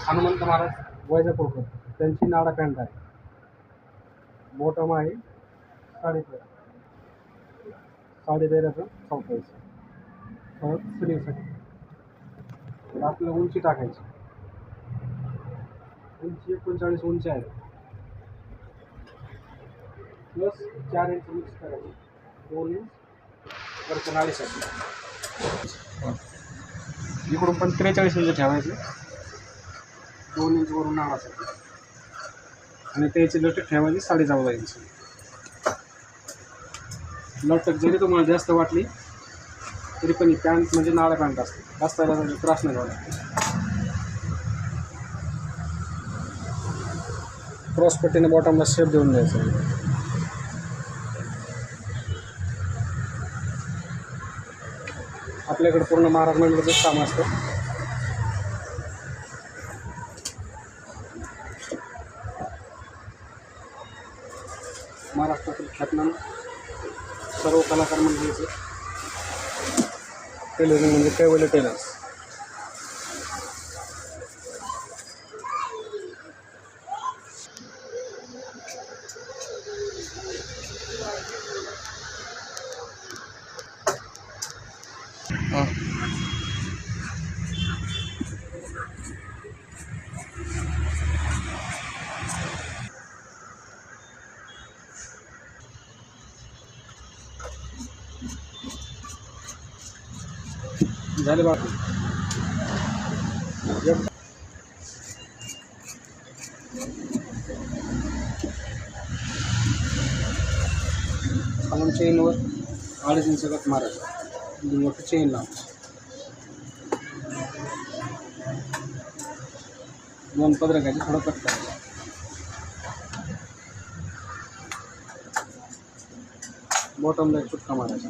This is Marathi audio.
हनुमंत महाराज वैजापूरकर त्यांची नाडा पॅन्ट आहे. बॉटम आहे 13.5 13.5चं 44 स्लीवसाठी. आपल्याला उंची टाकायची. उंची 39 उंची आहे प्लस 4 इंच मिक्स करायची. 2 इंच वरच्या नाडीसाठी. इकडून पण 43 इंच ठेवायचे. 2 इंच वरून नावासाठी आणि त्याची लटक ठेवायची 14.5 इंच. लटक जरी तुम्हाला जास्त वाटली तरी पण पॅन्ट म्हणजे नाळा पॅन्ट असते. जास्त त्रास नाही झाला. क्रॉस पट्टीने बॉटमला शेप देऊन द्यायचा. आपल्याकडे पूर्ण महाराज मंडळाचंच काम असतं. महाराष्ट्रातील ख्यातनाम सर्व कलाकार मंडळीचे टेलरिंग म्हणजे कैवल्य टेलर्स. झाले बाकी खालून चेनवर 2.5 इंच गट मारायचं. मोठं चेन लावायचं. 2 पदर घ्यायचे. थोडं कट करायचं. बॉटमला एक चुटका मारायचा.